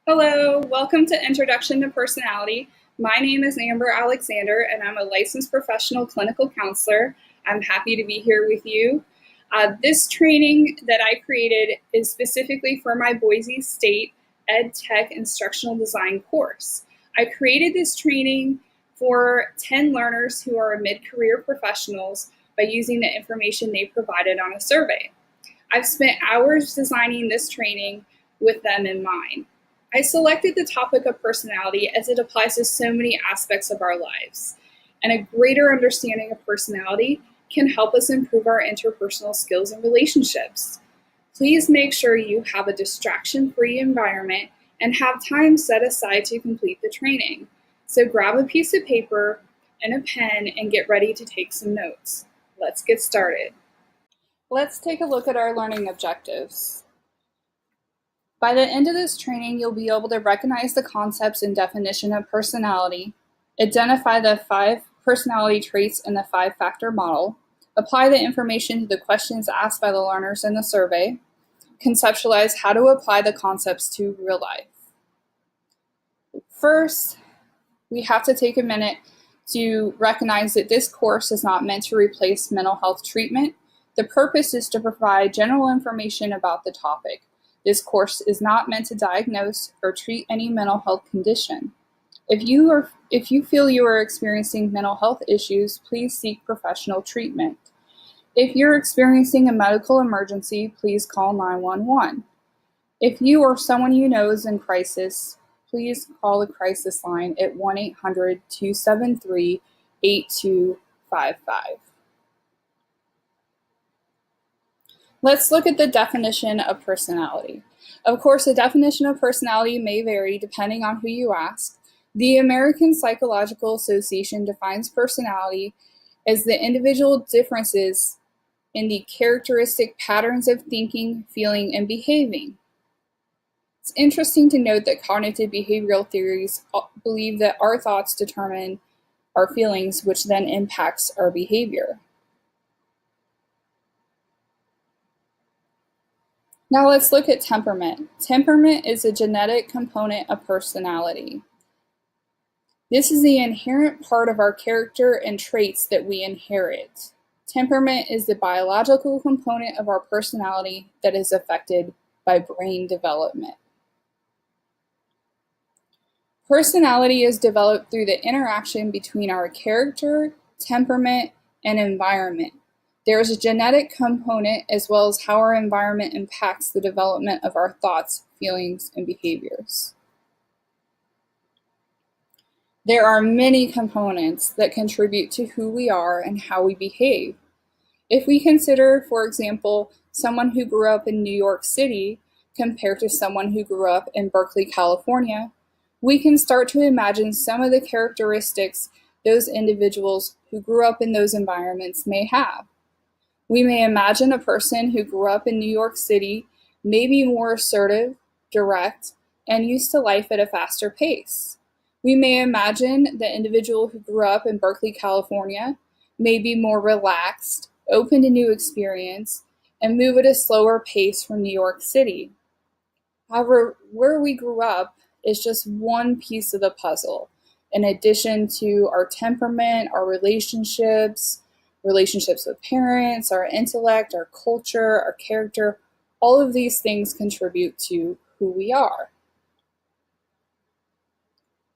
Hello, welcome to Introduction to Personality. My name is Amber Alexander, and I'm a licensed professional clinical counselor. I'm happy to be here with you. This training that I created is specifically for my Boise State EdTech Instructional Design course. I created this training for 10 learners who are mid-career professionals by using the information they provided on a survey. I've spent hours designing this training with them in mind. I selected the topic of personality as it applies to so many aspects of our lives, and a greater understanding of personality can help us improve our interpersonal skills and relationships. Please make sure you have a distraction-free environment and have time set aside to complete the training. So grab a piece of paper and a pen and get ready to take some notes. Let's get started. Let's take a look at our learning objectives. By the end of this training, you'll be able to recognize the concepts and definition of personality, identify the 5 personality traits in the 5-factor model, apply the information to the questions asked by the learners in the survey, conceptualize how to apply the concepts to real life. First, we have to take a minute to recognize that this course is not meant to replace mental health treatment. The purpose is to provide general information about the topic. This course is not meant to diagnose or treat any mental health condition. If you feel you are experiencing mental health issues, please seek professional treatment. If you're experiencing a medical emergency, please call 911. If you or someone you know is in crisis, please call the crisis line at 1-800-273-8255. Let's look at the definition of personality. Of course, the definition of personality may vary depending on who you ask. The American Psychological Association defines personality as the individual differences in the characteristic patterns of thinking, feeling, and behaving. It's interesting to note that cognitive behavioral theories believe that our thoughts determine our feelings, which then impacts our behavior. Now let's look at temperament. Temperament is a genetic component of personality. This is the inherent part of our character and traits that we inherit. Temperament is the biological component of our personality that is affected by brain development. Personality is developed through the interaction between our character, temperament, and environment. There is a genetic component as well as how our environment impacts the development of our thoughts, feelings, and behaviors. There are many components that contribute to who we are and how we behave. If we consider, for example, someone who grew up in New York City compared to someone who grew up in Berkeley, California, we can start to imagine some of the characteristics those individuals who grew up in those environments may have. We may imagine a person who grew up in New York City may be more assertive, direct, and used to life at a faster pace. We may imagine the individual who grew up in Berkeley, California may be more relaxed, open to new experience, and move at a slower pace from New York City. However, where we grew up is just one piece of the puzzle, in addition to our temperament, our relationships with parents, our intellect, our culture, our character. All of these things contribute to who we are.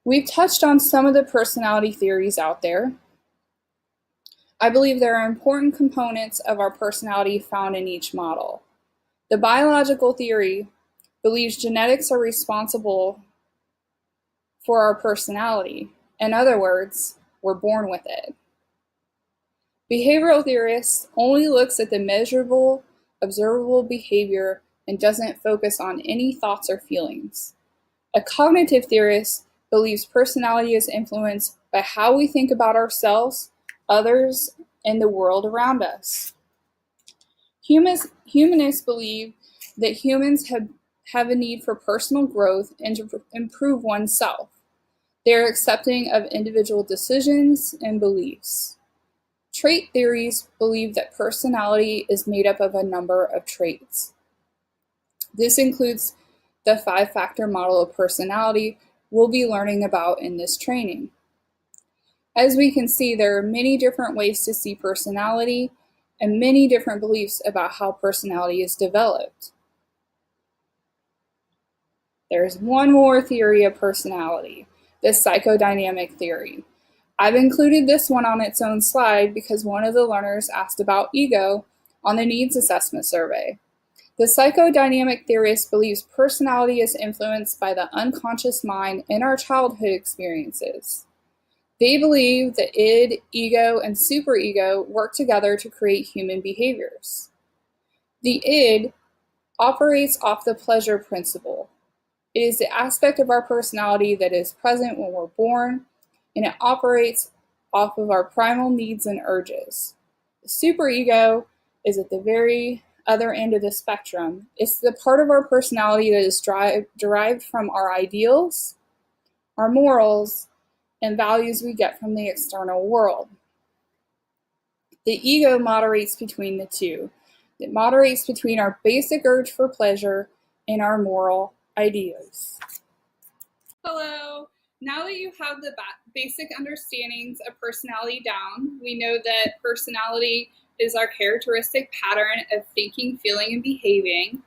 We've touched on some of the personality theories out there. I believe there are important components of our personality found in each model. The biological theory believes genetics are responsible for our personality. In other words, we're born with it. Behavioral theorists only looks at the measurable, observable behavior and doesn't focus on any thoughts or feelings. A cognitive theorist believes personality is influenced by how we think about ourselves, others, and the world around us. Humanists believe that humans have a need for personal growth and to improve oneself. They are accepting of individual decisions and beliefs. Trait theories believe that personality is made up of a number of traits. This includes the 5-factor model of personality we'll be learning about in this training. As we can see, there are many different ways to see personality and many different beliefs about how personality is developed. There's one more theory of personality, the psychodynamic theory. I've included this one on its own slide because one of the learners asked about ego on the needs assessment survey. The psychodynamic theorist believes personality is influenced by the unconscious mind in our childhood experiences. They believe that id, ego, and superego work together to create human behaviors. The id operates off the pleasure principle. It is the aspect of our personality that is present when we're born, and it operates off of our primal needs and urges. The superego is at the very other end of the spectrum. It's the part of our personality that is derived from our ideals, our morals, and values we get from the external world. The ego moderates between the two. It moderates between our basic urge for pleasure and our moral ideas. Hello. Now that you have the basic understandings of personality down, we know that personality is our characteristic pattern of thinking, feeling, and behaving,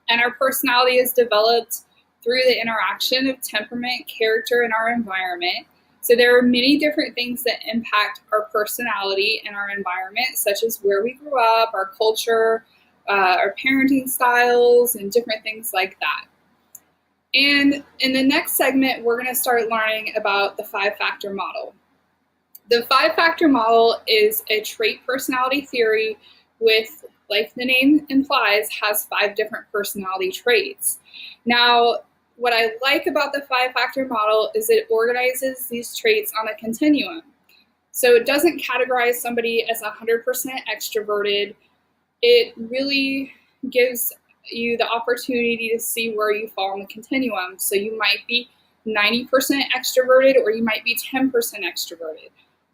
and our personality is developed through the interaction of temperament, character, and our environment. So there are many different things that impact our personality and our environment, such as where we grew up, our culture, our parenting styles, and different things like that. And in the next segment, we're going to start learning about the 5-factor model. The 5-factor model is a trait personality theory with, like the name implies, has 5 different personality traits. Now, what I like about the 5-factor model is it organizes these traits on a continuum. So it doesn't categorize somebody as 100% extroverted. It really gives you the opportunity to see where you fall on the continuum. So you might be 90% extroverted, or you might be 10% extroverted.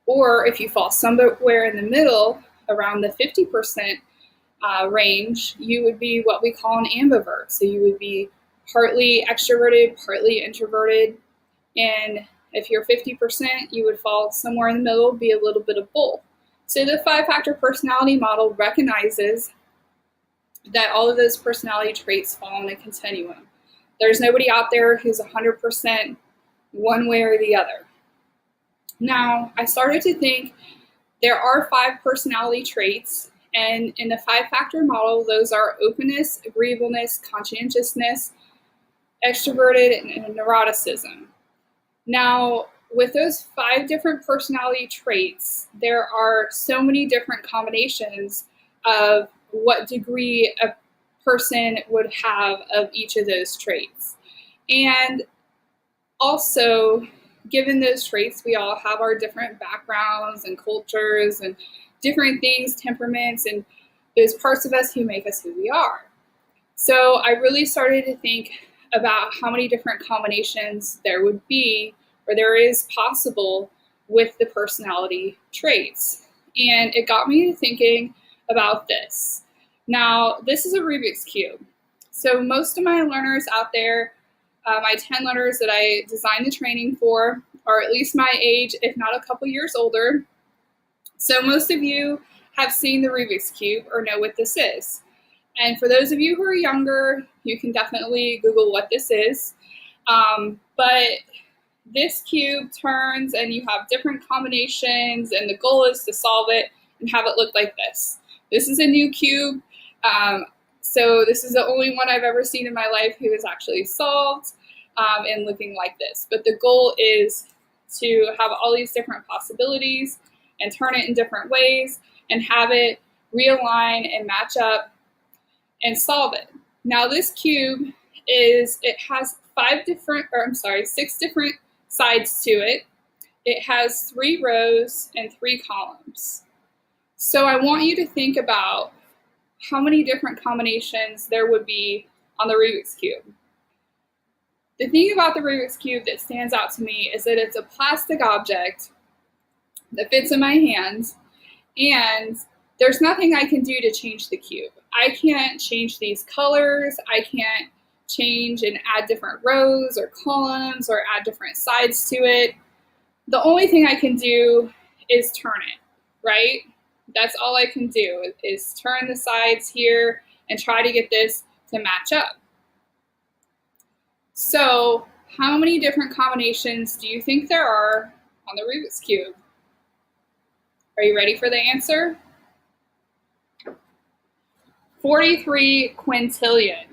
Or if you fall somewhere in the middle, around the 50% range, you would be what we call an ambivert. So you would be partly extroverted, partly introverted. And if you're 50%, you would fall somewhere in the middle, be a little bit of both. So the 5-factor personality model recognizes that all of those personality traits fall on a continuum. There's nobody out there who's 100% one way or the other. Now, I started to think there are 5 personality traits, and in the 5-factor model, those are openness, agreeableness, conscientiousness, extroverted, and neuroticism. Now, with those 5 different personality traits, there are so many different combinations of what degree a person would have of each of those traits. And also, given those traits, we all have our different backgrounds and cultures and different things, temperaments, and those parts of us who make us who we are. So I really started to think about how many different combinations there would be, or there is possible, with the personality traits. And it got me to thinking about this. Now, this is a Rubik's Cube. So most of my learners out there, my 10 learners that I designed the training for, are at least my age, if not a couple years older. So most of you have seen the Rubik's Cube or know what this is. And for those of you who are younger, you can definitely Google what this is. But this cube turns and you have different combinations, and the goal is to solve it and have it look like this. This is a new cube. So this is the only one I've ever seen in my life who is actually solved and looking like this. But the goal is to have all these different possibilities and turn it in different ways and have it realign and match up and solve it. Now this cube has 6 different sides to it. It has 3 rows and 3 columns. So I want you to think about how many different combinations there would be on the Rubik's Cube. The thing about the Rubik's Cube that stands out to me is that it's a plastic object that fits in my hand, and there's nothing I can do to change the cube. I can't change these colors. I can't change and add different rows or columns or add different sides to it. The only thing I can do is turn it, right? That's all I can do is turn the sides here and try to get this to match up. So how many different combinations do you think there are on the Rubik's Cube? Are you ready for the answer? 43 quintillion.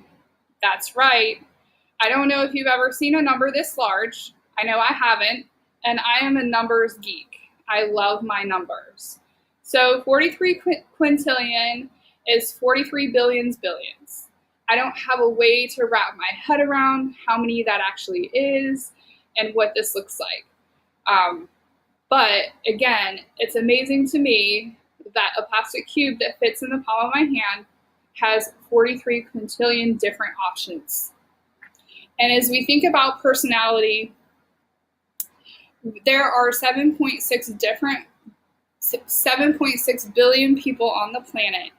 That's right. I don't know if you've ever seen a number this large. I know I haven't, and I am a numbers geek. I love my numbers. So 43 quintillion is 43 billions billions. I don't have a way to wrap my head around how many that actually is and what this looks like. But again, it's amazing to me that a plastic cube that fits in the palm of my hand has 43 quintillion different options. And as we think about personality, there are 7.6 billion people on the planet.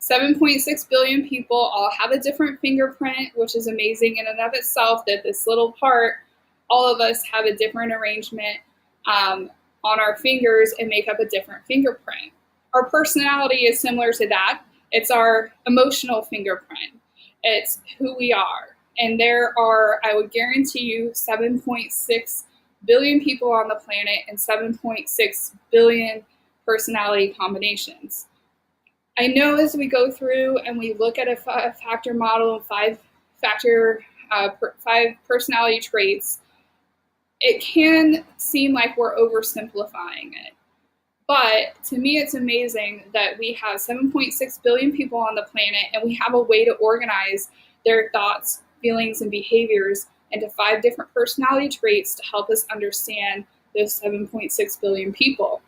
7.6 billion people all have a different fingerprint, which is amazing in and of itself, that this little part, all of us have a different arrangement on our fingers and make up a different fingerprint. Our personality is similar to that. It's our emotional fingerprint. It's who we are. And there are, I would guarantee you, 7.6 billion people on the planet and 7.6 billion personality combinations. I know as we go through and we look at a factor model of five personality traits, it can seem like we're oversimplifying it. But to me, it's amazing that we have 7.6 billion people on the planet and we have a way to organize their thoughts, feelings, and behaviors into 5 different personality traits to help us understand those 7.6 billion people.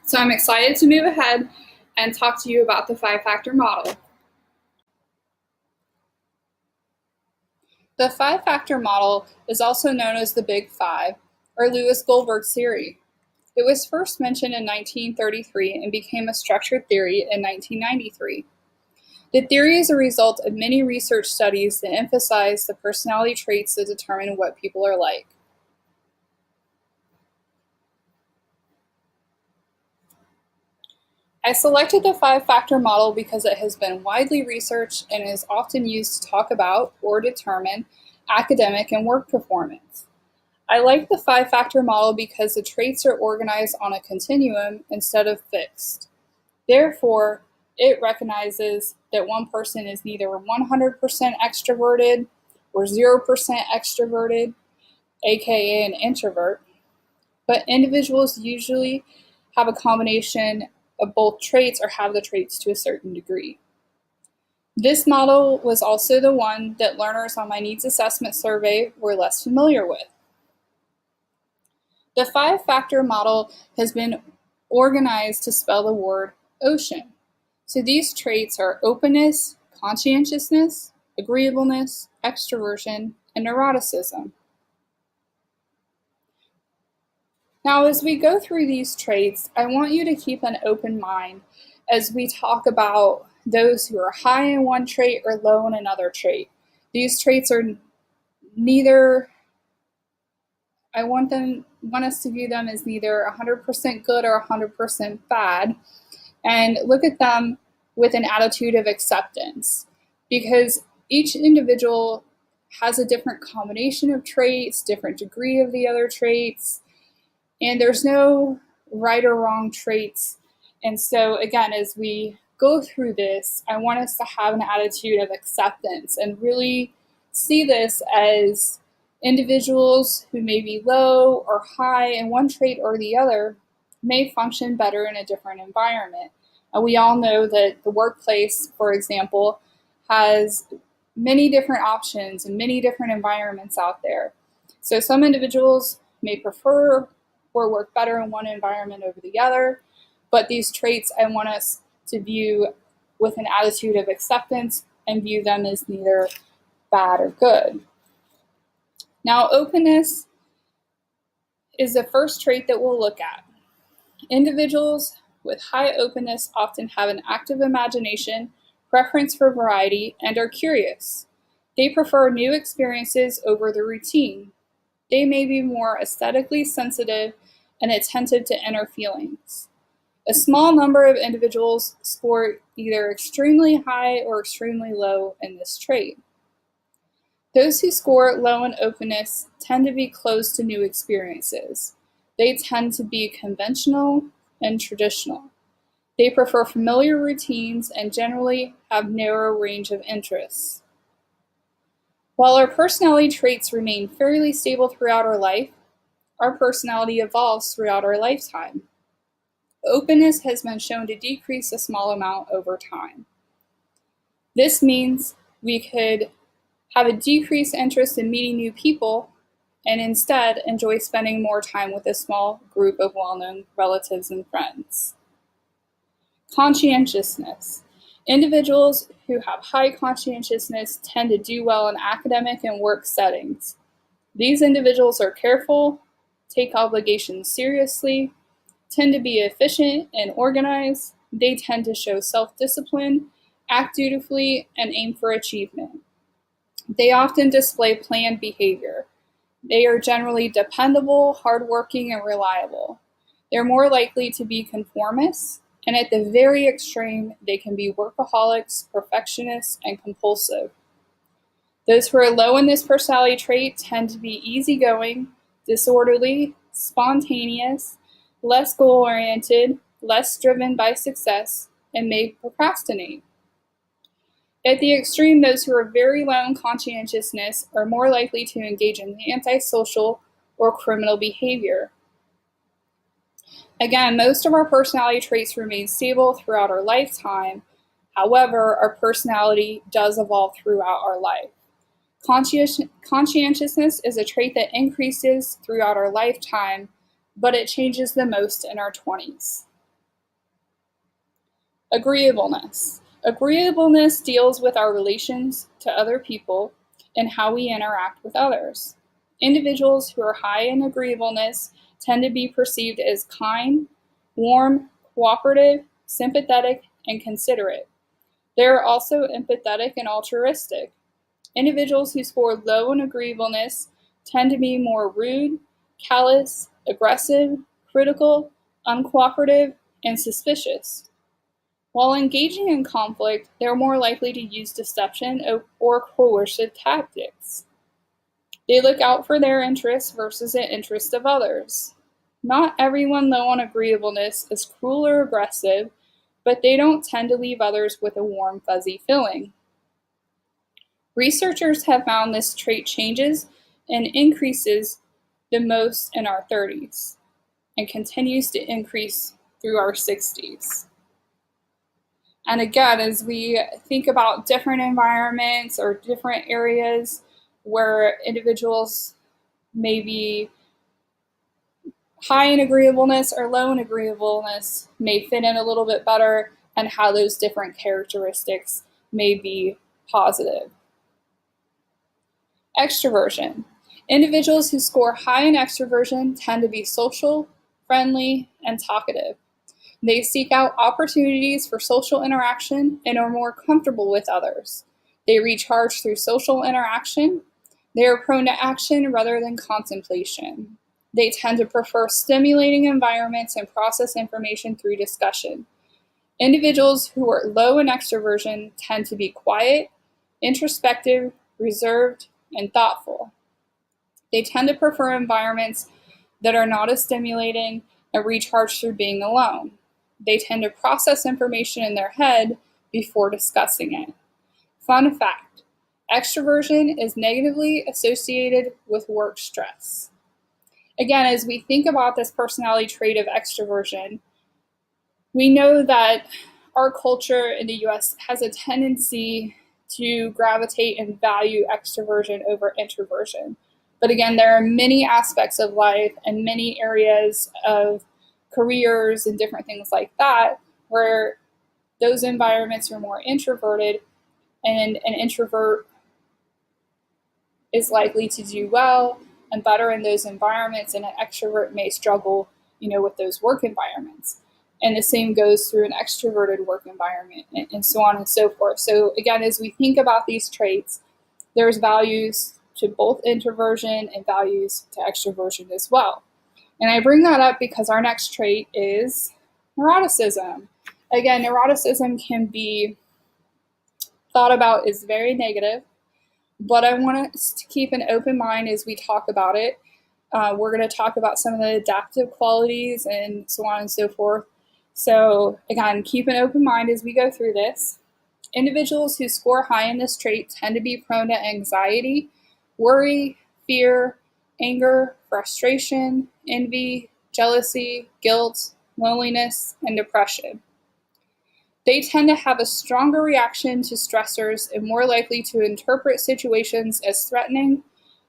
So I'm excited to move ahead and talk to you about the 5-factor model. The 5-factor model is also known as the Big Five, or Lewis Goldberg's theory. It was first mentioned in 1933 and became a structured theory in 1993. The theory is a result of many research studies that emphasize the personality traits that determine what people are like. I selected the 5-factor model because it has been widely researched and is often used to talk about or determine academic and work performance. I like the 5-factor model because the traits are organized on a continuum instead of fixed. Therefore, it recognizes that one person is neither 100% extroverted or 0% extroverted, aka an introvert, but individuals usually have a combination of both traits or have the traits to a certain degree. This model was also the one that learners on my needs assessment survey were less familiar with. The 5-factor model has been organized to spell the word ocean. So these traits are openness, conscientiousness, agreeableness, extroversion, and neuroticism. Now, as we go through these traits, I want you to keep an open mind as we talk about those who are high in one trait or low in another trait. These traits are neither, I want us to view them as neither 100% good or 100% bad, and look at them with an attitude of acceptance, because each individual has a different combination of traits, different degree of the other traits, and there's no right or wrong traits. And so again, as we go through this, I want us to have an attitude of acceptance and really see this as individuals who may be low or high in one trait or the other may function better in a different environment. We all know that the workplace, for example, has many different options and many different environments out there. So some individuals may prefer or work better in one environment over the other, but these traits I want us to view with an attitude of acceptance and view them as neither bad or good. Now, openness is the first trait that we'll look at. Individuals with high openness often have an active imagination, preference for variety, and are curious. They prefer new experiences over the routine. They may be more aesthetically sensitive and attentive to inner feelings. A small number of individuals score either extremely high or extremely low in this trait. Those who score low in openness tend to be closed to new experiences. They tend to be conventional and traditional. They prefer familiar routines and generally have narrow range of interests. While our personality traits remain fairly stable throughout our life, our personality evolves throughout our lifetime. Openness has been shown to decrease a small amount over time. This means we could have a decreased interest in meeting new people and instead enjoy spending more time with a small group of well-known relatives and friends. Conscientiousness. Individuals who have high conscientiousness tend to do well in academic and work settings. These individuals are careful, take obligations seriously, tend to be efficient and organized. They tend to show self-discipline, act dutifully, and aim for achievement. They often display planned behavior. They are generally dependable, hardworking, and reliable. They're more likely to be conformists, and at the very extreme, they can be workaholics, perfectionists, and compulsive. Those who are low in this personality trait tend to be easygoing, disorderly, spontaneous, less goal-oriented, less driven by success, and may procrastinate. At the extreme, those who are very low in conscientiousness are more likely to engage in antisocial or criminal behavior. Again, most of our personality traits remain stable throughout our lifetime. However, our personality does evolve throughout our life. Conscientiousness is a trait that increases throughout our lifetime, but it changes the most in our 20s. Agreeableness. Agreeableness deals with our relations to other people and how we interact with others. Individuals who are high in agreeableness tend to be perceived as kind, warm, cooperative, sympathetic, and considerate. They are also empathetic and altruistic. Individuals who score low in agreeableness tend to be more rude, callous, aggressive, critical, uncooperative, and suspicious. While engaging in conflict, they are more likely to use deception or coercive tactics. They look out for their interests versus the interests of others. Not everyone low on agreeableness is cruel or aggressive, but they don't tend to leave others with a warm, fuzzy feeling. Researchers have found this trait changes and increases the most in our 30s and continues to increase through our 60s. And again, as we think about different environments or different areas where individuals may be high in agreeableness or low in agreeableness may fit in a little bit better, and how those different characteristics may be positive. Extroversion. Individuals who score high in extroversion tend to be social, friendly, and talkative. They seek out opportunities for social interaction and are more comfortable with others. They recharge through social interaction. They are prone to action rather than contemplation. They tend to prefer stimulating environments and process information through discussion. Individuals who are low in extroversion tend to be quiet, introspective, reserved, and thoughtful. They tend to prefer environments that are not as stimulating and recharge through being alone. They tend to process information in their head before discussing it. Fun fact, extroversion is negatively associated with work stress. Again, as we think about this personality trait of extroversion, we know that our culture in the US has a tendency to gravitate and value extroversion over introversion. But again, there are many aspects of life and many areas of careers and different things like that where those environments are more introverted, and an introvert is likely to do well and better in those environments, and an extrovert may struggle, with those work environments. And the same goes through an extroverted work environment, and so on and so forth. So again, as we think about these traits, There's values to both introversion and values to extroversion as well. And I bring that up because our next trait is neuroticism. Again, neuroticism can be thought about as very negative, but I want us to keep an open mind as we talk about it. We're going to talk about some of the adaptive qualities and so on and so forth. So again, keep an open mind as we go through this. Individuals who score high in this trait tend to be prone to anxiety, worry, fear, anger, frustration, envy, jealousy, guilt, loneliness, and depression. They tend to have a stronger reaction to stressors and more likely to interpret situations as threatening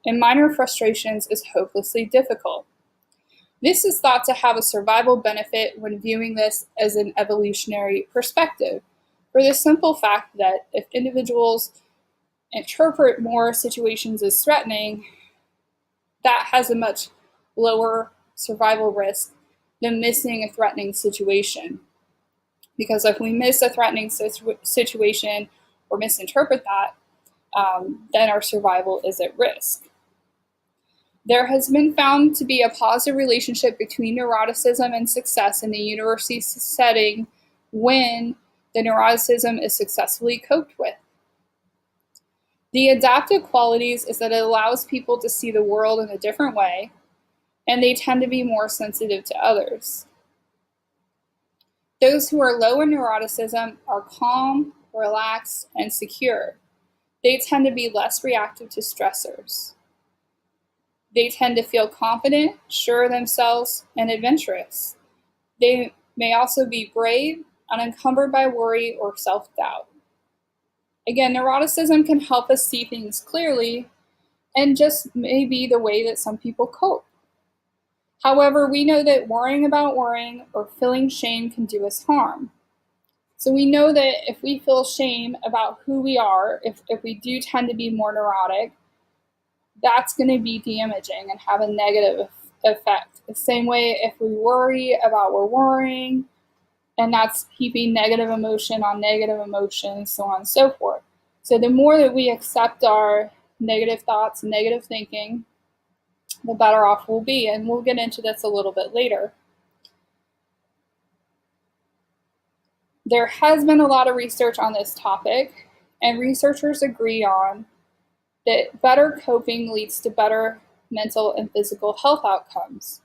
and minor frustrations as hopelessly difficult. This is thought to have a survival benefit when viewing this as an evolutionary perspective, for the simple fact that if individuals interpret more situations as threatening, that has a much lower survival risk than missing a threatening situation. Because if we miss a threatening situation or misinterpret that, then our survival is at risk. There has been found to be a positive relationship between neuroticism and success in the university setting when the neuroticism is successfully coped with. The adaptive qualities is that it allows people to see the world in a different way, and they tend to be more sensitive to others. Those who are low in neuroticism are calm, relaxed, and secure. They tend to be less reactive to stressors. They tend to feel confident, sure of themselves, and adventurous. They may also be brave, unencumbered by worry or self-doubt. Again, neuroticism can help us see things clearly and just may be the way that some people cope. However, we know that worrying about worrying or feeling shame can do us harm. So we know that if we feel shame about who we are, if we do tend to be more neurotic, that's going to be damaging and have a negative effect. The same way if we worry about we're worrying, and that's heaping negative emotion on negative emotion, so on and so forth. So the more that we accept our negative thoughts and negative thinking, the better off we'll be. And we'll get into this a little bit later. There has been a lot of research on this topic, and researchers agree on that better coping leads to better mental and physical health outcomes.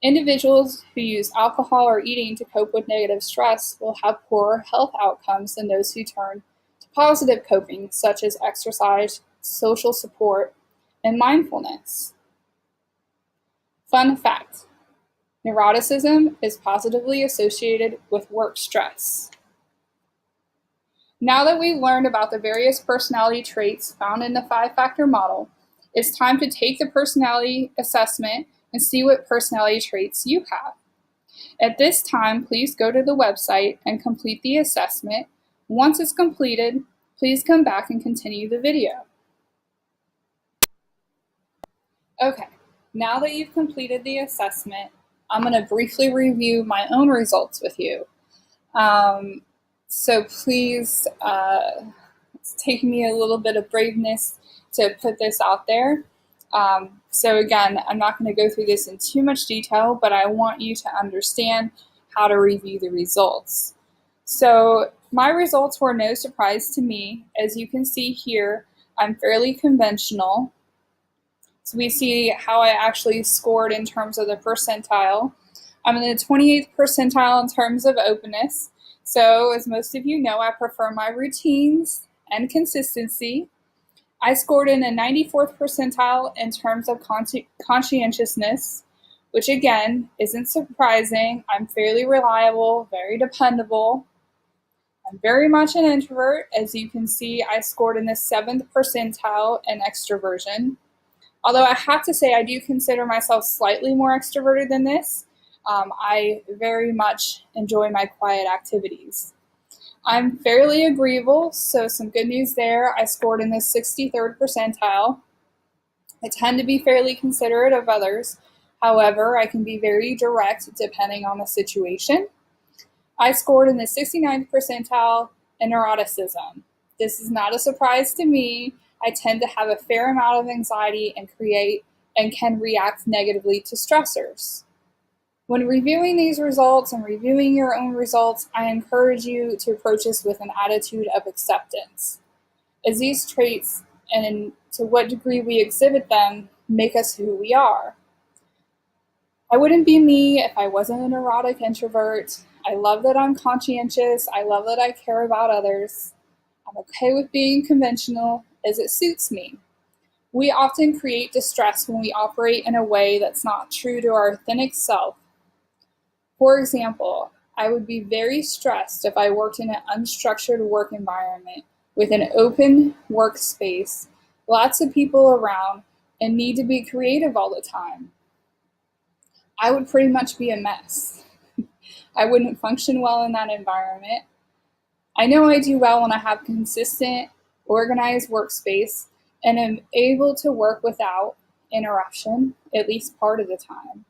Individuals who use alcohol or eating to cope with negative stress will have poorer health outcomes than those who turn to positive coping, such as exercise, social support, and mindfulness. Fun fact: neuroticism is positively associated with work stress. Now that we've learned about the various personality traits found in the 5-factor model, it's time to take the personality assessment and see what personality traits you have. At this time, please go to the website and complete the assessment. Once it's completed, please come back and continue the video. Okay, now that you've completed the assessment, I'm going to briefly review my own results with you. So please, it's taking me a little bit of braveness to put this out there. So again, I'm not going to go through this in too much detail, but I want you to understand how to review the results. So my results were no surprise to me. As you can see here, I'm fairly conventional. So we see how I actually scored in terms of the percentile. I'm in the 28th percentile in terms of openness. So as most of you know, I prefer my routines and consistency. I scored in the 94th percentile in terms of conscientiousness, which again isn't surprising. I'm fairly reliable, very dependable. I'm very much an introvert. As you can see, I scored in the 7th percentile in extroversion. Although I have to say I do consider myself slightly more extroverted than this. I very much enjoy my quiet activities. I'm fairly agreeable, so some good news there. I scored in the 63rd percentile. I tend to be fairly considerate of others. However, I can be very direct depending on the situation. I scored in the 69th percentile in neuroticism. This is not a surprise to me. I tend to have a fair amount of anxiety and can react negatively to stressors. When reviewing these results and reviewing your own results, I encourage you to approach this with an attitude of acceptance, as these traits and to what degree we exhibit them make us who we are. I wouldn't be me if I wasn't a neurotic introvert. I love that I'm conscientious. I love that I care about others. I'm okay with being conventional as it suits me. We often create distress when we operate in a way that's not true to our authentic self. For example, I would be very stressed if I worked in an unstructured work environment with an open workspace, lots of people around, and need to be creative all the time. I would pretty much be a mess. I wouldn't function well in that environment. I know I do well when I have consistent, organized workspace and am able to work without interruption, at least part of the time.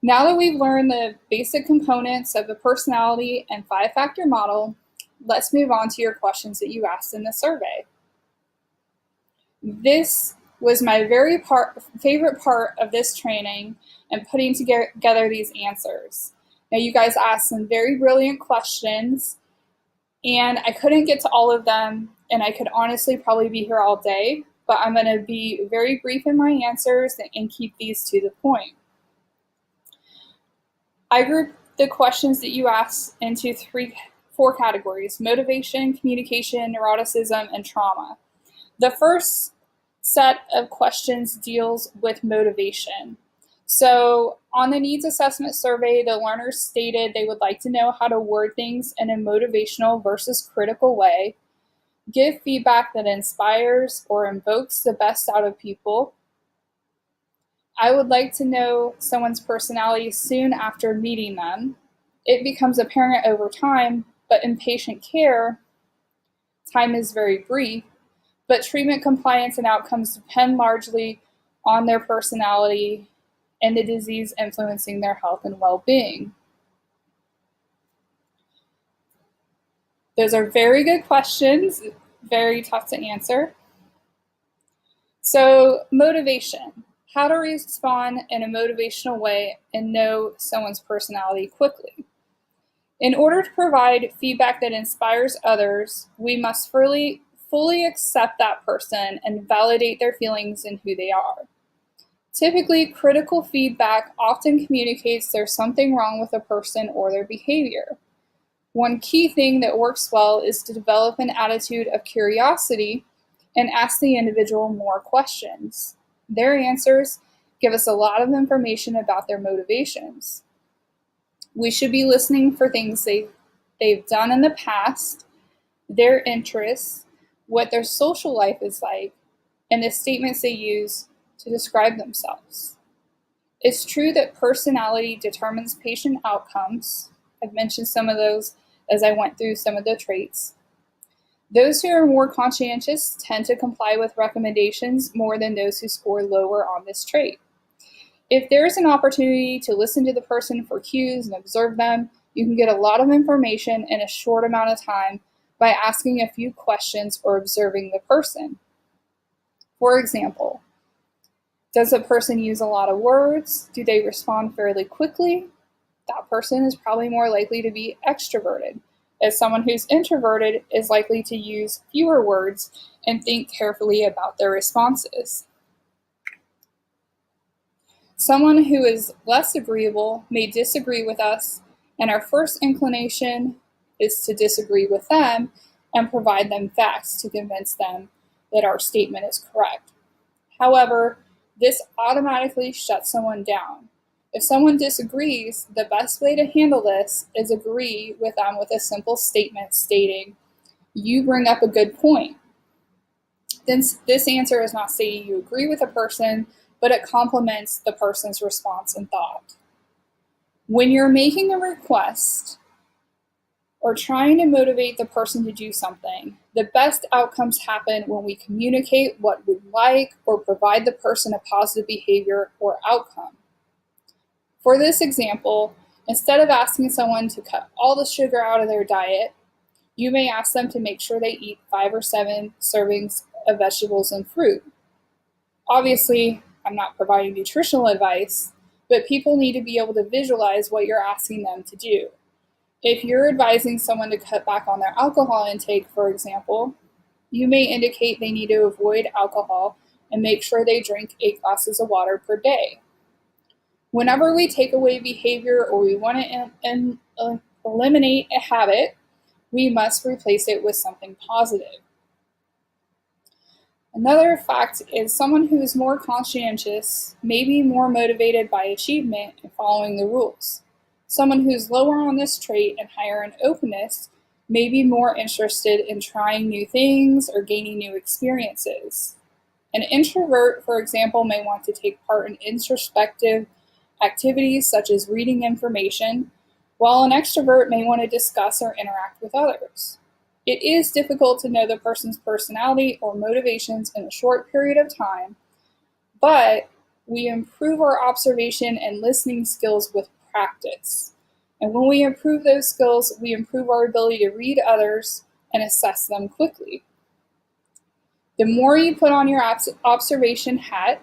Now that we've learned the basic components of the personality and 5-factor model, let's move on to your questions that you asked in the survey. This was my very favorite part of this training and putting together these answers. Now, you guys asked some very brilliant questions, and I couldn't get to all of them, and I could honestly probably be here all day, but I'm going to be very brief in my answers and keep these to the point. I grouped the questions that you asked into 4 categories: motivation, communication, neuroticism, and trauma. The first set of questions deals with motivation. So on the needs assessment survey, the learners stated they would like to know how to word things in a motivational versus critical way, give feedback that inspires or invokes the best out of people. I would like to know someone's personality soon after meeting them. It becomes apparent over time, but in patient care, time is very brief, but treatment compliance and outcomes depend largely on their personality and the disease influencing their health and well-being. Those are very good questions, very tough to answer. So, motivation. How to respond in a motivational way and know someone's personality quickly. In order to provide feedback that inspires others, we must fully accept that person and validate their feelings and who they are. Typically, critical feedback often communicates there's something wrong with a person or their behavior. One key thing that works well is to develop an attitude of curiosity and ask the individual more questions. Their answers give us a lot of information about their motivations. We should be listening for things they've done in the past, their interests, what their social life is like, and the statements they use to describe themselves. It's true that personality determines patient outcomes. I've mentioned some of those as I went through some of the traits. Those who are more conscientious tend to comply with recommendations more than those who score lower on this trait. If there is an opportunity to listen to the person for cues and observe them, you can get a lot of information in a short amount of time by asking a few questions or observing the person. For example, does a person use a lot of words? Do they respond fairly quickly? That person is probably more likely to be extroverted, as someone who's introverted is likely to use fewer words and think carefully about their responses. Someone who is less agreeable may disagree with us, and our first inclination is to disagree with them and provide them facts to convince them that our statement is correct. However, this automatically shuts someone down. If someone disagrees, the best way to handle this is agree with them with a simple statement stating, "You bring up a good point." This answer is not saying you agree with a person, but it complements the person's response and thought. When you're making a request or trying to motivate the person to do something, the best outcomes happen when we communicate what we like or provide the person a positive behavior or outcome. For this example, instead of asking someone to cut all the sugar out of their diet, you may ask them to make sure they eat 5 or 7 servings of vegetables and fruit. Obviously, I'm not providing nutritional advice, but people need to be able to visualize what you're asking them to do. If you're advising someone to cut back on their alcohol intake, for example, you may indicate they need to avoid alcohol and make sure they drink 8 glasses of water per day. Whenever we take away behavior or we want to eliminate a habit, we must replace it with something positive. Another fact is someone who is more conscientious may be more motivated by achievement and following the rules. Someone who's lower on this trait and higher in openness may be more interested in trying new things or gaining new experiences. An introvert, for example, may want to take part in introspective activities such as reading information, while an extrovert may want to discuss or interact with others. It is difficult to know the person's personality or motivations in a short period of time, but we improve our observation and listening skills with practice. And when we improve those skills, we improve our ability to read others and assess them quickly. The more you put on your observation hat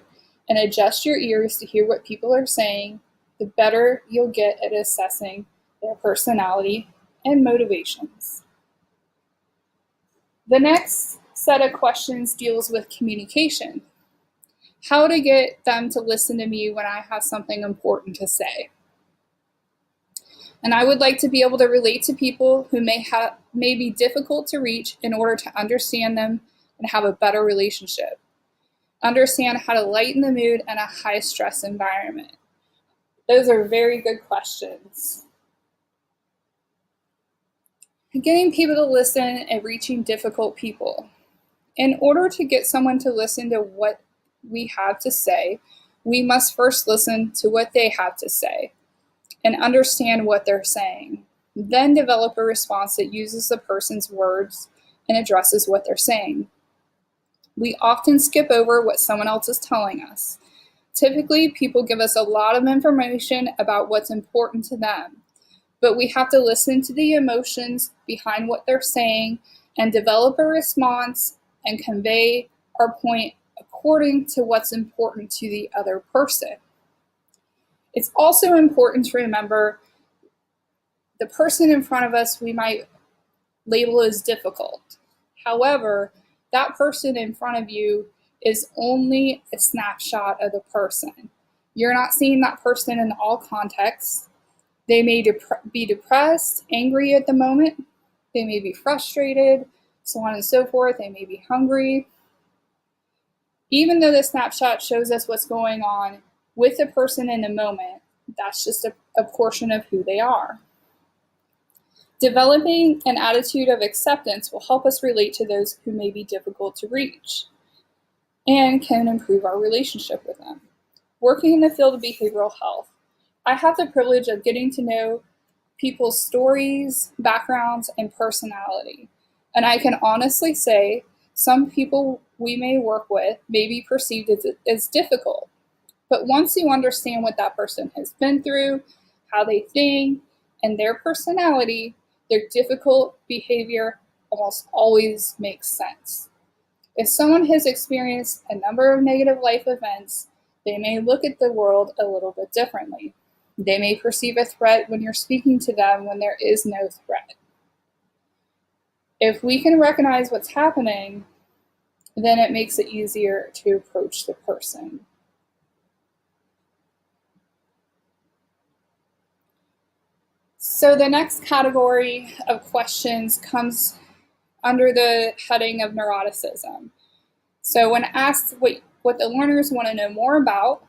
and adjust your ears to hear what people are saying, the better you'll get at assessing their personality and motivations. The next set of questions deals with communication. How to get them to listen to me when I have something important to say. And I would like to be able to relate to people who may be difficult to reach in order to understand them and have a better relationship. Understand how to lighten the mood in a high-stress environment. Those are very good questions. Getting people to listen and reaching difficult people. In order to get someone to listen to what we have to say, we must first listen to what they have to say and understand what they're saying. Then develop a response that uses the person's words and addresses what they're saying. We often skip over what someone else is telling us. Typically, people give us a lot of information about what's important to them, but we have to listen to the emotions behind what they're saying and develop a response and convey our point according to what's important to the other person. It's also important to remember the person in front of us we might label as difficult. However, that person in front of you is only a snapshot of the person. You're not seeing that person in all contexts. They may be depressed, angry at the moment. They may be frustrated, so on and so forth. They may be hungry. Even though the snapshot shows us what's going on with the person in the moment, that's just a portion of who they are. Developing an attitude of acceptance will help us relate to those who may be difficult to reach and can improve our relationship with them. Working in the field of behavioral health, I have the privilege of getting to know people's stories, backgrounds, and personality. And I can honestly say some people we may work with may be perceived as difficult. But once you understand what that person has been through, how they think, and their personality, their difficult behavior almost always makes sense. If someone has experienced a number of negative life events, they may look at the world a little bit differently. They may perceive a threat when you're speaking to them when there is no threat. If we can recognize what's happening, then it makes it easier to approach the person. So the next category of questions comes under the heading of neuroticism. So when asked what the learners want to know more about,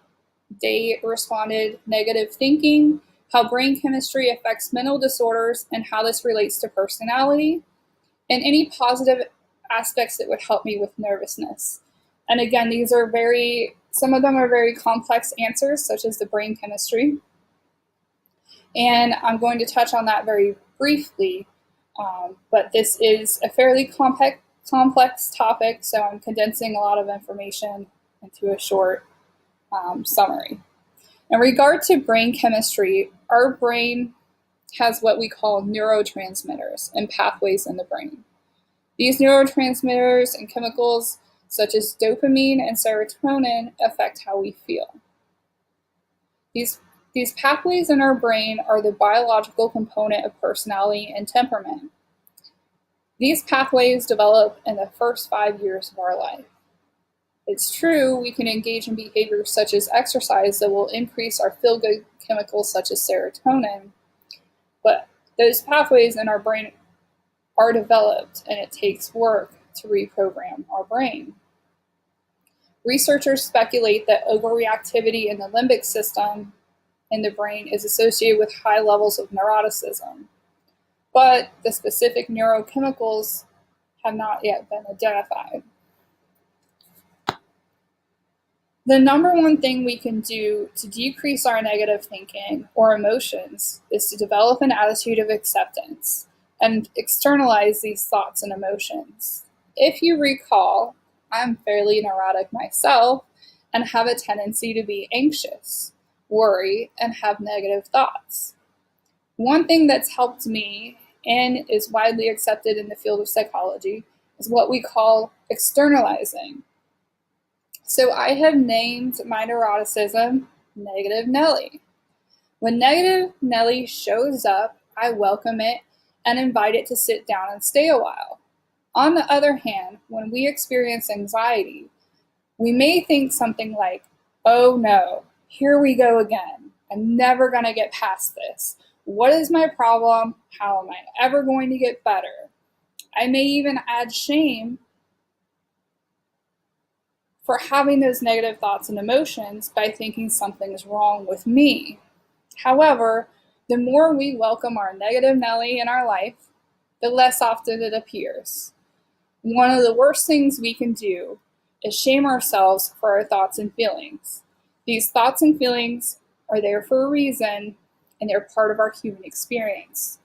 they responded negative thinking, how brain chemistry affects mental disorders, and how this relates to personality, and any positive aspects that would help me with nervousness. And again, some of them are very complex answers, such as the brain chemistry. And I'm going to touch on that very briefly, but this is a fairly complex topic, so I'm condensing a lot of information into a short summary. In regard to brain chemistry, our brain has what we call neurotransmitters and pathways in the brain. These neurotransmitters and chemicals such as dopamine and serotonin, affect how we feel. These pathways in our brain are the biological component of personality and temperament. These pathways develop in the first 5 years of our life. It's true we can engage in behaviors such as exercise that will increase our feel-good chemicals such as serotonin, but those pathways in our brain are developed, and it takes work to reprogram our brain. Researchers speculate that overreactivity in the limbic system in the brain is associated with high levels of neuroticism, but the specific neurochemicals have not yet been identified. The number one thing we can do to decrease our negative thinking or emotions is to develop an attitude of acceptance and externalize these thoughts and emotions. If you recall, I'm fairly neurotic myself and have a tendency to be anxious, worry, and have negative thoughts. One thing that's helped me and is widely accepted in the field of psychology is what we call externalizing. So I have named my neuroticism Negative Nelly. When Negative Nelly shows up, I welcome it and invite it to sit down and stay a while. On the other hand, when we experience anxiety, we may think something like, oh no, here we go again. I'm never going to get past this. What is my problem? How am I ever going to get better? I may even add shame for having those negative thoughts and emotions by thinking something is wrong with me. However, the more we welcome our negative Nelly in our life, the less often it appears. One of the worst things we can do is shame ourselves for our thoughts and feelings. These thoughts and feelings are there for a reason, and they're part of our human experience.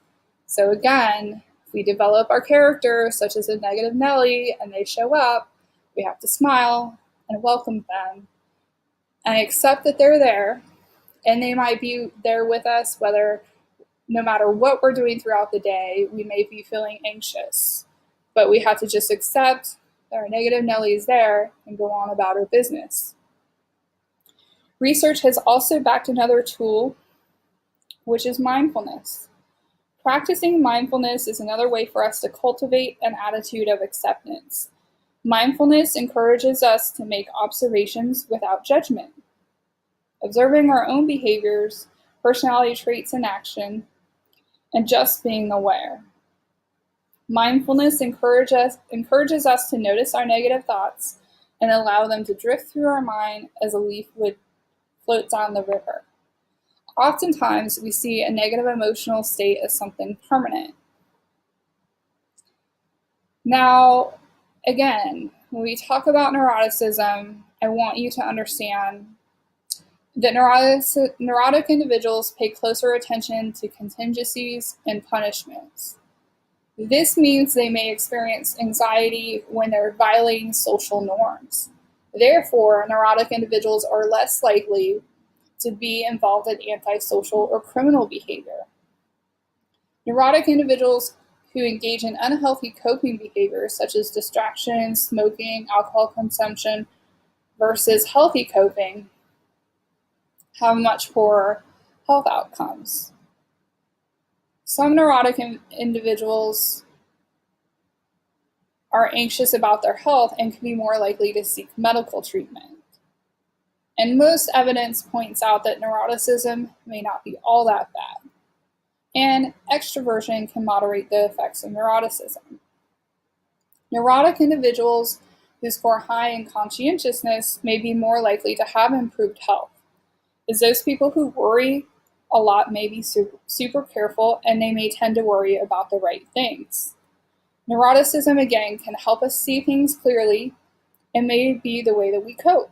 So again, if we develop our character, such as a negative Nelly, and they show up, we have to smile and welcome them and accept that they're there, and they might be there with us whether no matter what we're doing throughout the day, we may be feeling anxious, but we have to just accept that our negative Nelly is there and go on about our business. Research has also backed another tool, which is mindfulness. Practicing mindfulness is another way for us to cultivate an attitude of acceptance. Mindfulness encourages us to make observations without judgment, observing our own behaviors, personality traits, and action, and just being aware. Mindfulness encourages us to notice our negative thoughts and allow them to drift through our mind as a leaf would float down the river. Oftentimes, we see a negative emotional state as something permanent. Now, again, when we talk about neuroticism, I want you to understand that neurotic individuals pay closer attention to contingencies and punishments. This means they may experience anxiety when they're violating social norms. Therefore, neurotic individuals are less likely to be involved in antisocial or criminal behavior. Neurotic individuals who engage in unhealthy coping behaviors such as distraction, smoking, alcohol consumption versus healthy coping have much poorer health outcomes. Some neurotic individuals are anxious about their health and can be more likely to seek medical treatment. And most evidence points out that neuroticism may not be all that bad, and extroversion can moderate the effects of neuroticism. Neurotic individuals who score high in conscientiousness may be more likely to have improved health, as those people who worry a lot may be super careful, and they may tend to worry about the right things. Neuroticism, again, can help us see things clearly and may be the way that we cope.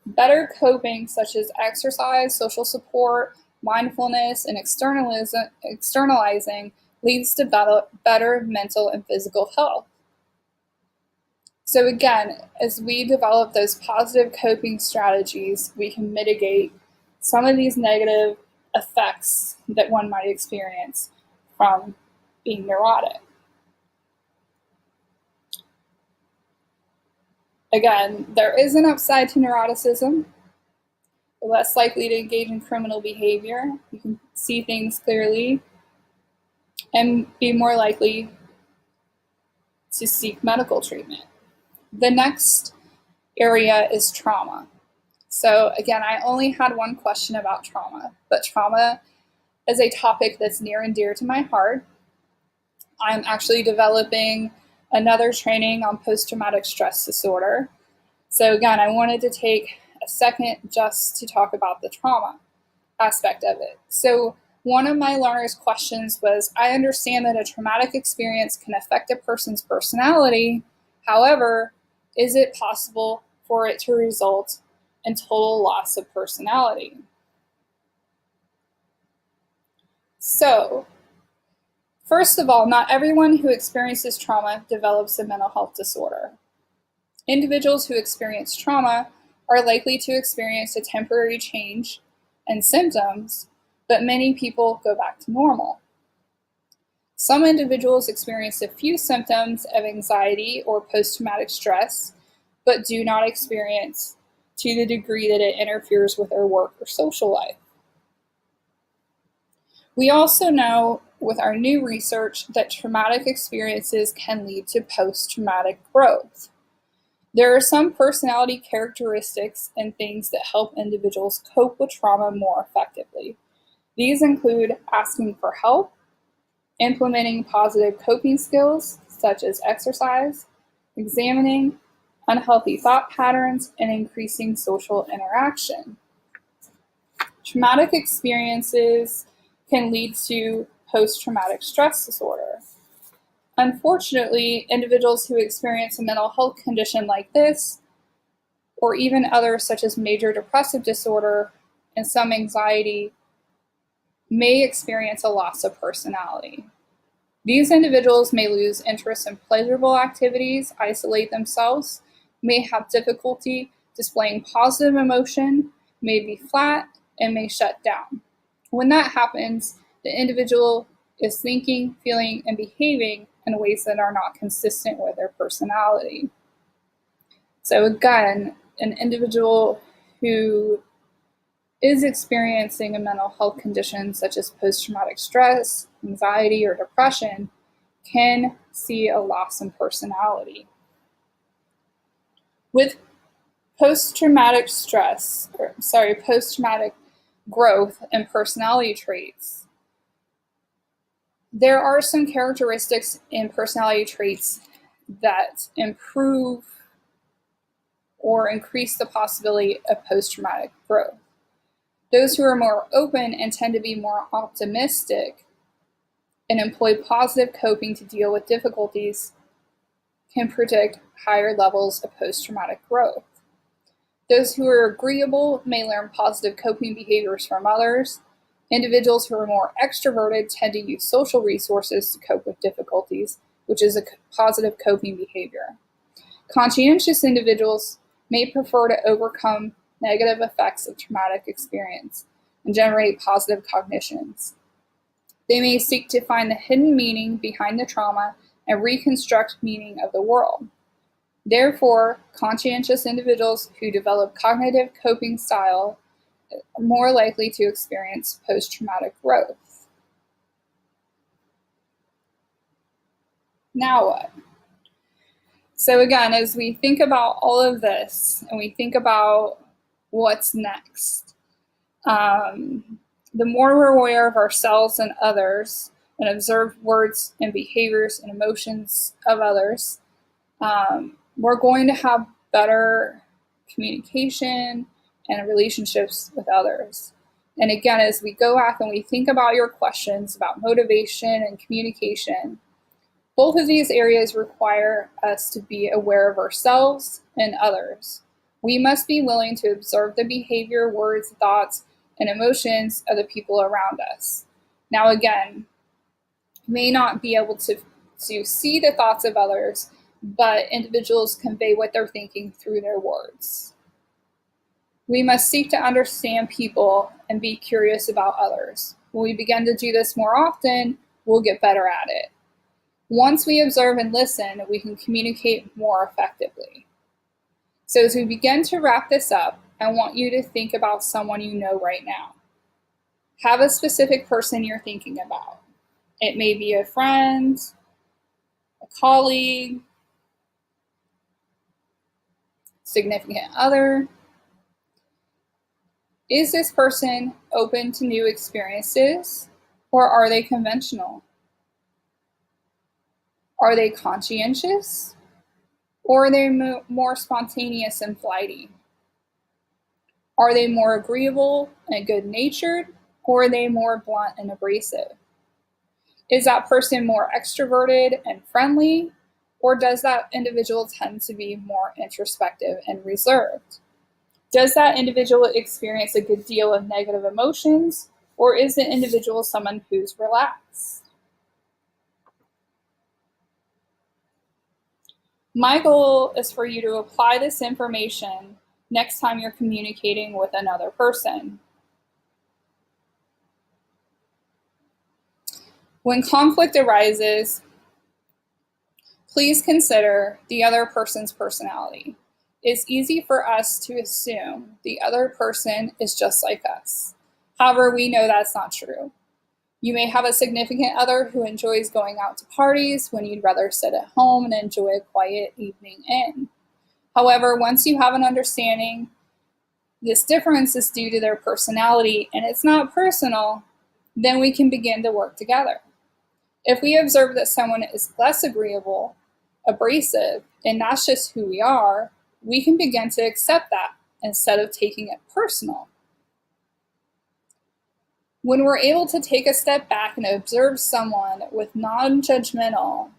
Better coping, such as exercise, social support, mindfulness, and externalizing, leads to better mental and physical health. So again, as we develop those positive coping strategies, we can mitigate some of these negative effects that one might experience from being neurotic. Again, there is an upside to neuroticism. You're less likely to engage in criminal behavior. You can see things clearly and be more likely to seek medical treatment. The next area is trauma. So again, I only had one question about trauma, but trauma is a topic that's near and dear to my heart. I'm actually developing another training on post-traumatic stress disorder. So again, I wanted to take a second just to talk about the trauma aspect of it. So one of my learners' questions was, I understand that a traumatic experience can affect a person's personality. However, is it possible for it to result in total loss of personality? So, first of all, not everyone who experiences trauma develops a mental health disorder. Individuals who experience trauma are likely to experience a temporary change in symptoms, but many people go back to normal. Some individuals experience a few symptoms of anxiety or post-traumatic stress, but do not experience to the degree that it interferes with their work or social life. We also know with our new research that traumatic experiences can lead to post-traumatic growth. There are some personality characteristics and things that help individuals cope with trauma more effectively. These include asking for help, implementing positive coping skills such as exercise, examining unhealthy thought patterns, and increasing social interaction. Traumatic experiences can lead to post-traumatic stress disorder. Unfortunately, individuals who experience a mental health condition like this, or even others such as major depressive disorder and some anxiety, may experience a loss of personality. These individuals may lose interest in pleasurable activities, isolate themselves, may have difficulty displaying positive emotion, may be flat, and may shut down. When that happens, the individual is thinking, feeling, and behaving in ways that are not consistent with their personality. So again, an individual who is experiencing a mental health condition such as post-traumatic stress, anxiety, or depression can see a loss in personality. With post-traumatic growth and personality traits, there are some characteristics in personality traits that improve or increase the possibility of post-traumatic growth. Those who are more open and tend to be more optimistic and employ positive coping to deal with difficulties can predict higher levels of post-traumatic growth. Those who are agreeable may learn positive coping behaviors from others. Individuals who are more extroverted tend to use social resources to cope with difficulties, which is a positive coping behavior. Conscientious individuals may prefer to overcome negative effects of traumatic experience and generate positive cognitions. They may seek to find the hidden meaning behind the trauma and reconstruct meaning of the world. Therefore, conscientious individuals who develop cognitive coping style are more likely to experience post-traumatic growth. Now what? So again, as we think about all of this and we think about what's next, the more we're aware of ourselves and others and observe words and behaviors and emotions of others, we're going to have better communication and relationships with others. And again, as we go back and we think about your questions about motivation and communication, both of these areas require us to be aware of ourselves and others. We must be willing to observe the behavior, words, thoughts, and emotions of the people around us. Now again, may not be able to see the thoughts of others, but individuals convey what they're thinking through their words. We must seek to understand people and be curious about others. When we begin to do this more often, we'll get better at it. Once we observe and listen, we can communicate more effectively. So as we begin to wrap this up, I want you to think about someone you know right now. Have a specific person you're thinking about. It may be a friend, a colleague, significant other. Is this person open to new experiences, or are they conventional? Are they conscientious, or are they more spontaneous and flighty? Are they more agreeable and good-natured, or are they more blunt and abrasive? Is that person more extroverted and friendly, or does that individual tend to be more introspective and reserved? Does that individual experience a good deal of negative emotions, or is the individual someone who's relaxed? My goal is for you to apply this information next time you're communicating with another person. When conflict arises, please consider the other person's personality. It's easy for us to assume the other person is just like us. However, we know that's not true. You may have a significant other who enjoys going out to parties when you'd rather sit at home and enjoy a quiet evening in. However, once you have an understanding this difference is due to their personality and it's not personal, then we can begin to work together. If we observe that someone is less agreeable, abrasive, and that's just who we are, we can begin to accept that instead of taking it personal. When we're able to take a step back and observe someone with non-judgmental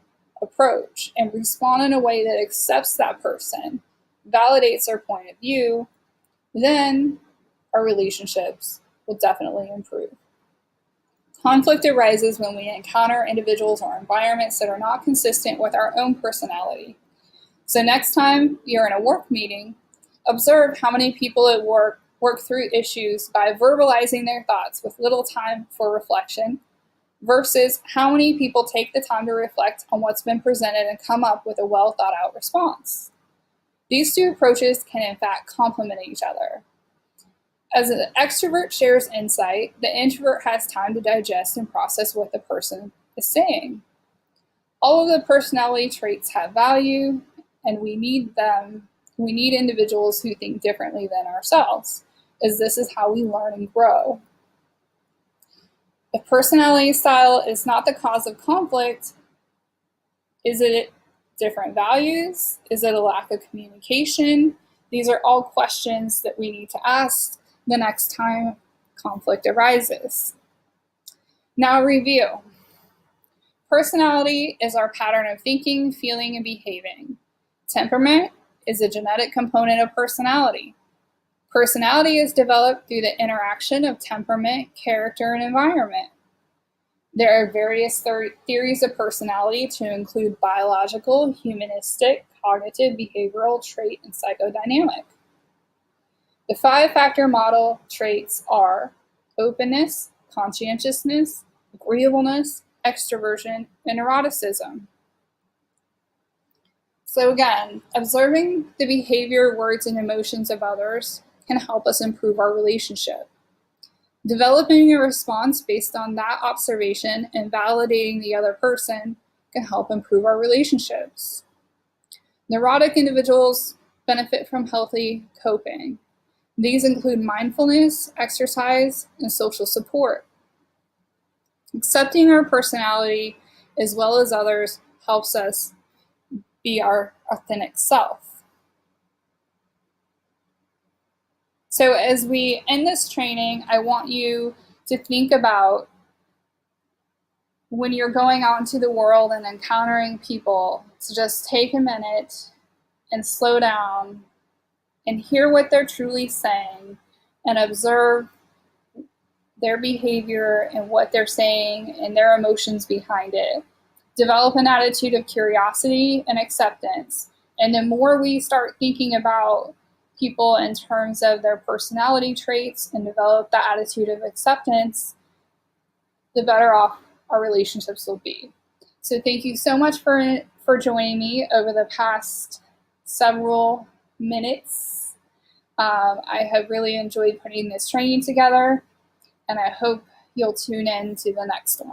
approach and respond in a way that accepts that person, validates their point of view, then our relationships will definitely improve. Conflict arises when we encounter individuals or environments that are not consistent with our own personality. So next time you're in a work meeting, observe how many people at work through issues by verbalizing their thoughts with little time for reflection versus how many people take the time to reflect on what's been presented and come up with a well thought out response. These two approaches can in fact complement each other. As an extrovert shares insight, the introvert has time to digest and process what the person is saying. All of the personality traits have value, and we need them. We need individuals who think differently than ourselves, as this is how we learn and grow. If personality style is not the cause of conflict, is it different values? Is it a lack of communication? These are all questions that we need to ask the next time conflict arises. Now review. Personality is our pattern of thinking, feeling, and behaving. Temperament is a genetic component of personality. Personality is developed through the interaction of temperament, character, and environment. There are various theories of personality to include biological, humanistic, cognitive, behavioral, trait, and psychodynamic. The 5-factor model traits are openness, conscientiousness, agreeableness, extroversion, and neuroticism. So again, observing the behavior, words, and emotions of others can help us improve our relationship. Developing a response based on that observation and validating the other person can help improve our relationships. Neurotic individuals benefit from healthy coping. These include mindfulness, exercise, and social support. Accepting our personality as well as others helps us be our authentic self. So as we end this training, I want you to think about when you're going out into the world and encountering people, to just take a minute and slow down and hear what they're truly saying and observe their behavior and what they're saying and their emotions behind it. Develop an attitude of curiosity and acceptance. And the more we start thinking about people in terms of their personality traits and develop the attitude of acceptance, the better off our relationships will be. So thank you so much for joining me over the past several minutes. I have really enjoyed putting this training together, and I hope you'll tune in to the next one.